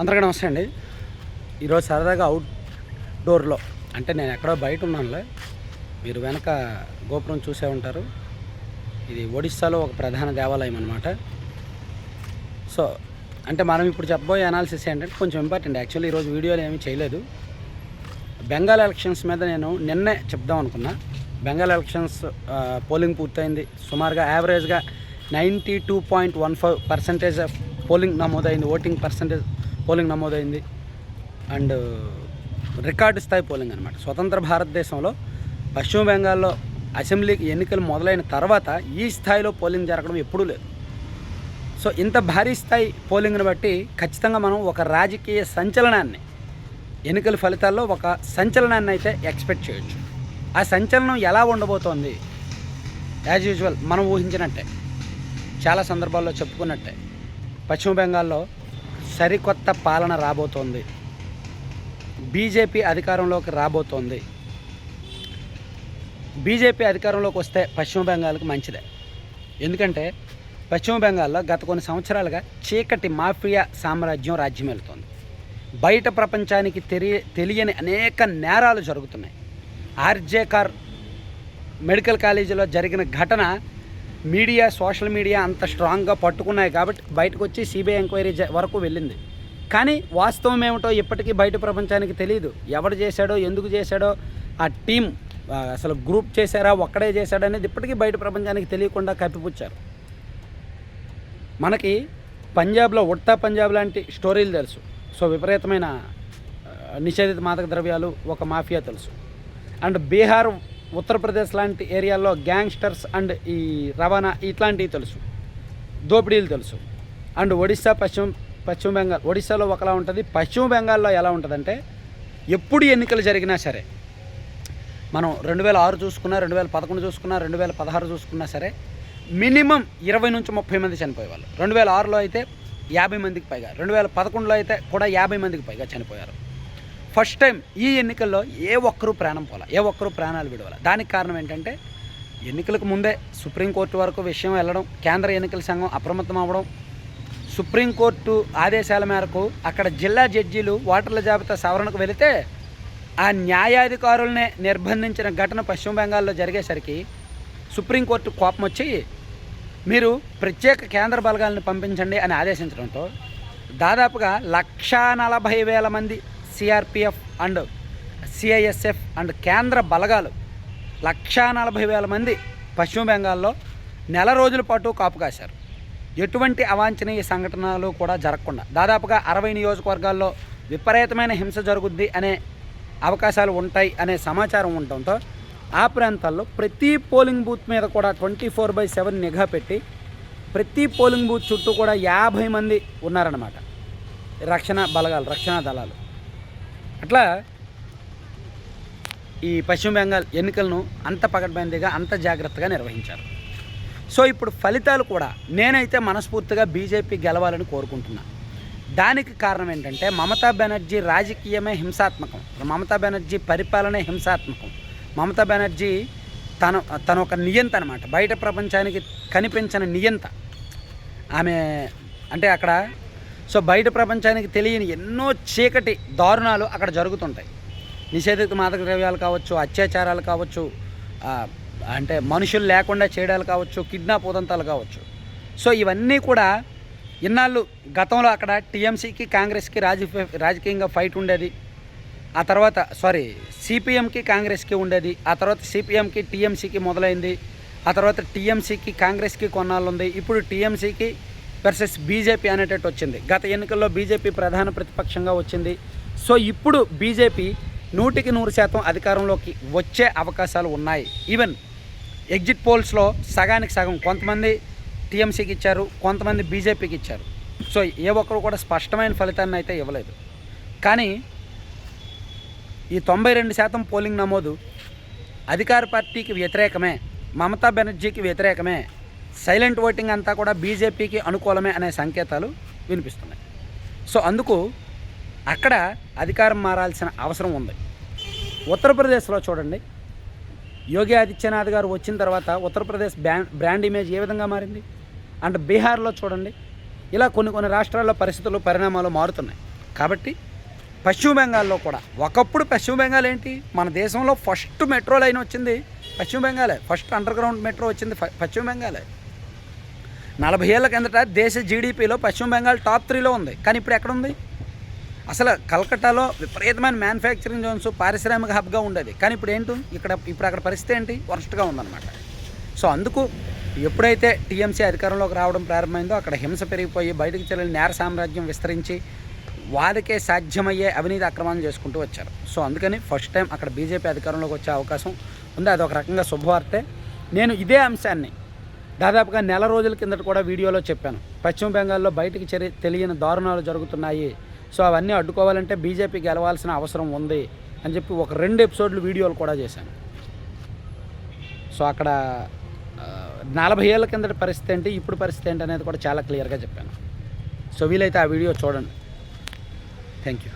అందరికీ నమస్తే అండి. ఈరోజు సరదాగా అవుట్డోర్లో అంటే నేను ఎక్కడో బయట ఉన్నానులే, మీరు వెనక గోపురం చూసే ఉంటారు. ఇది ఒడిస్సాలో ఒక ప్రధాన దేవాలయం అన్నమాట. సో అంటే మనం ఇప్పుడు చెప్పబోయే అనాలిసిస్ ఏంటంటే కొంచెం ఇంపార్టెంట్. యాక్చువల్లీ ఈరోజు వీడియోలో ఏమీ చేయలేదు. బెంగాల్ ఎలక్షన్స్ మీద నేను నిన్నే చెప్దాం అనుకున్నా. బెంగాల్ ఎలక్షన్స్ పోలింగ్ పూర్తయింది. సుమారుగా యావరేజ్గా 92.15% ఆఫ్ పోలింగ్ నమోదైంది. ఓటింగ్ పర్సంటేజ్ పోలింగ్ నమోదైంది. అండ్ రికార్డు స్థాయి పోలింగ్ అనమాట. స్వతంత్ర భారతదేశంలో పశ్చిమ బెంగాల్లో అసెంబ్లీకి ఎన్నికలు మొదలైన తర్వాత ఈ స్థాయిలో పోలింగ్ జరగడం ఎప్పుడూ లేదు. సో ఇంత భారీ స్థాయి పోలింగ్ని బట్టి ఖచ్చితంగా మనం ఒక రాజకీయ సంచలనాన్ని, ఎన్నికల ఫలితాల్లో ఒక సంచలనాన్ని అయితే ఎక్స్పెక్ట్ చేయొచ్చు. ఆ సంచలనం ఎలా ఉండబోతోంది? యాజ్ యూజువల్ మనం ఊహించినట్టే, చాలా సందర్భాల్లో చెప్పుకున్నట్టే, పశ్చిమ బెంగాల్లో సరికొత్త పాలన రాబోతోంది. బీజేపీ అధికారంలోకి రాబోతోంది. బీజేపీ అధికారంలోకి వస్తే పశ్చిమ బెంగాల్కి మంచిదే. ఎందుకంటే పశ్చిమ బెంగాల్లో గత కొన్ని సంవత్సరాలుగా చీకటి మాఫియా సామ్రాజ్యం రాజ్యమేలుతోంది. బయట ప్రపంచానికి తెలియని అనేక నేరాలు జరుగుతున్నాయి. ఆర్జే కార్ మెడికల్ కాలేజీలో జరిగిన ఘటన మీడియా, సోషల్ మీడియా అంత స్ట్రాంగ్గా పట్టుకున్నాయి కాబట్టి బయటకు వచ్చి సిబిఐ ఎంక్వైరీ వరకు వెళ్ళింది. కానీ వాస్తవం ఏమిటో ఇప్పటికీ బయట ప్రపంచానికి తెలియదు. ఎవరు చేశాడో, ఎందుకు చేశాడో, ఆ టీం అసలు గ్రూప్ చేశారా, ఒక్కడే చేశాడో అనేది ఇప్పటికీ బయట ప్రపంచానికి తెలియకుండా కప్పిపుచ్చారు. మనకి పంజాబ్లో ఉడతా పంజాబ్ లాంటి స్టోరీలు తెలుసు. సో విపరీతమైన నిషేధిత మాదక ద్రవ్యాలు ఒక మాఫియా తెలుసు. అండ్ బీహార్, ఉత్తరప్రదేశ్ లాంటి ఏరియాల్లో గ్యాంగ్స్టర్స్ అండ్ ఈ రవాణా ఇట్లాంటివి తెలుసు, దోపిడీలు తెలుసు. అండ్ పశ్చిమ బెంగాల్, ఒడిస్సాలో ఒకలా ఉంటుంది. పశ్చిమ బెంగాల్లో ఎలా ఉంటుందంటే ఎప్పుడు ఎన్నికలు జరిగినా సరే, మనం 2006 చూసుకున్నా, 2011 చూసుకున్నా, 2016 చూసుకున్నా సరే మినిమం 20 నుంచి 30 మంది చనిపోయేవాళ్ళు. 2006లో అయితే 50 మందికి పైగా, 2011లో అయితే కూడా 50 మందికి పైగా చనిపోయారు. ఫస్ట్ టైం ఈ ఎన్నికల్లో ఏ ఒక్కరూ ప్రాణం పోలా, ఏ ఒక్కరూ ప్రాణాలు విడవాలి. దానికి కారణం ఏంటంటే ఎన్నికలకు ముందే సుప్రీంకోర్టు వరకు విషయం వెళ్ళడం, కేంద్ర ఎన్నికల సంఘం అప్రమత్తం అవ్వడం, సుప్రీంకోర్టు ఆదేశాల మేరకు అక్కడ జిల్లా జడ్జీలు ఓటర్ల జాబితా సవరణకు వెళితే ఆ న్యాయాధికారులనే నిర్బంధించిన ఘటన పశ్చిమ బెంగాల్లో జరిగేసరికి సుప్రీంకోర్టు కోపం వచ్చి మీరు ప్రత్యేక కేంద్ర బలగాలను పంపించండి అని ఆదేశించడంతో దాదాపుగా 140,000 మంది సిఆర్పిఎఫ్ అండ్ సిఐఎస్ఎఫ్ అండ్ కేంద్ర బలగాలు 140,000 మంది పశ్చిమ బెంగాల్లో నెల రోజుల పాటు కాపు కాశారు. ఎటువంటి అవాంఛనీయ సంఘటనలు కూడా జరగకుండా దాదాపుగా 60 నియోజకవర్గాల్లో విపరీతమైన హింస జరుగుద్ది అనే అవకాశాలు ఉంటాయి అనే సమాచారం ఉండటంతో ఆ ప్రాంతాల్లో ప్రతి పోలింగ్ బూత్ మీద కూడా 24/7 నిఘా పెట్టి ప్రతి పోలింగ్ బూత్ చుట్టూ కూడా 50 మంది ఉన్నారన్నమాట, రక్షణ బలగాలు, రక్షణ దళాలు. అట్లా ఈ పశ్చిమ బెంగాల్ ఎన్నికలను అంత పకడ్బందీగా, అంత జాగ్రత్తగా నిర్వహించారు. సో ఇప్పుడు ఫలితాలు కూడా నేనైతే మనస్ఫూర్తిగా బీజేపీ గెలవాలని కోరుకుంటున్నా. దానికి కారణం ఏంటంటే మమతా బెనర్జీ రాజకీయమే హింసాత్మకం, మమతా బెనర్జీ పరిపాలనే హింసాత్మకం. మమతా బెనర్జీ తన ఒక నియంత అనమాట, బయట ప్రపంచానికి కనిపించిన నియంత ఆమె. అంటే అక్కడ సో బయట ప్రపంచానికి తెలియని ఎన్నో చీకటి దారుణాలు అక్కడ జరుగుతుంటాయి. నిషేధిత మాదక ద్రవ్యాలు కావచ్చు, అత్యాచారాలు కావచ్చు, అంటే మనుషులు లేకుండా చేయడాలు కావచ్చు, కిడ్నాప్ ఉదంతాలు కావచ్చు. సో ఇవన్నీ కూడా ఇన్నాళ్ళు గతంలో అక్కడ టీఎంసీకి, కాంగ్రెస్కి రాజకీయంగా ఫైట్ ఉండేది. ఆ తర్వాత సిపిఎంకి కాంగ్రెస్కి ఉండేది. ఆ తర్వాత సిపిఎంకి టీఎంసీకి మొదలైంది. ఆ తర్వాత టీఎంసీకి కాంగ్రెస్కి కొన్నాళ్ళు ఉంది. ఇప్పుడు టీఎంసీకి వర్సెస్ బీజేపీ అనేటట్టు వచ్చింది. గత ఎన్నికల్లో బీజేపీ ప్రధాన ప్రతిపక్షంగా వచ్చింది. సో ఇప్పుడు బీజేపీ 100% అధికారంలోకి వచ్చే అవకాశాలు ఉన్నాయి. ఈవెన్ ఎగ్జిట్ పోల్స్లో సగానికి సగం, కొంతమంది టీఎంసీకి ఇచ్చారు, కొంతమంది బీజేపీకి ఇచ్చారు. సో ఏ ఒక్కరు కూడా స్పష్టమైన ఫలితాన్ని అయితే ఇవ్వలేదు. కానీ ఈ 92% పోలింగ్ నమోదు అధికార పార్టీకి వ్యతిరేకమే, మమతా బెనర్జీకి వ్యతిరేకమే, సైలెంట్ ఓటింగ్ అంతా కూడా బీజేపీకి అనుకూలమే అనే సంకేతాలు వినిపిస్తున్నాయి. సో అందుకు అక్కడ అధికారం మారాల్సిన అవసరం ఉంది. ఉత్తరప్రదేశ్లో చూడండి, యోగి ఆదిత్యనాథ్ గారు వచ్చిన తర్వాత ఉత్తరప్రదేశ్ బ్రాండ్ ఇమేజ్ ఏ విధంగా మారింది. అండ్ బీహార్లో చూడండి, ఇలా కొన్ని రాష్ట్రాల్లో పరిస్థితులు, పరిణామాలు మారుతున్నాయి. కాబట్టి పశ్చిమ బెంగాల్లో కూడా ఒకప్పుడు పశ్చిమ బెంగాల్ ఏంటి, మన దేశంలో ఫస్ట్ మెట్రో లైన్ వచ్చింది పశ్చిమ బెంగాలే, ఫస్ట్ అండర్ గ్రౌండ్ మెట్రో వచ్చింది పశ్చిమ బెంగాలే. 40 ఏళ్ళ కిందట దేశ జీడిపిలో పశ్చిమ బెంగాల్ టాప్ 3లో ఉంది. కానీ ఇప్పుడు ఎక్కడుంది? అసలు కలకట్టాలో విపరీతమైన మ్యానుఫ్యాక్చరింగ్ జోన్స్, పారిశ్రామిక హబ్గా ఉండేది. కానీ ఇప్పుడు ఏంటి, ఇప్పుడు అక్కడ పరిస్థితి ఏంటి, వర్స్ట్గా ఉందన్నమాట. సో అందుకు ఎప్పుడైతే టీఎంసీ అధికారంలోకి రావడం ప్రారంభమైందో అక్కడ హింస పెరిగిపోయి బయటకు చెల్లిన నేర సామ్రాజ్యం విస్తరించి వారికే సాధ్యమయ్యే అవినీతి అక్రమాలు చేసుకుంటూ వచ్చారు. సో అందుకని ఫస్ట్ టైం అక్కడ బీజేపీ అధికారంలోకి వచ్చే అవకాశం ఉంది. అది ఒక రకంగా శుభవార్తే. నేను ఇదే అంశాన్ని దాదాపుగా నెల రోజుల కిందట కూడా వీడియోలో చెప్పాను. పశ్చిమ బెంగాల్లో బయటికి తెలియని దారుణాలు జరుగుతున్నాయి, సో అవన్నీ అడ్డుకోవాలంటే బీజేపీ గెలవాల్సిన అవసరం ఉంది అని చెప్పి ఒక 2 ఎపిసోడ్లు వీడియోలు కూడా చేశాను. సో అక్కడ 40 ఏళ్ళ కిందటి పరిస్థితి ఏంటి, ఇప్పుడు పరిస్థితి ఏంటి అనేది కూడా చాలా క్లియర్గా చెప్పాను. సో వీలైతే ఆ వీడియో చూడండి. Thank you.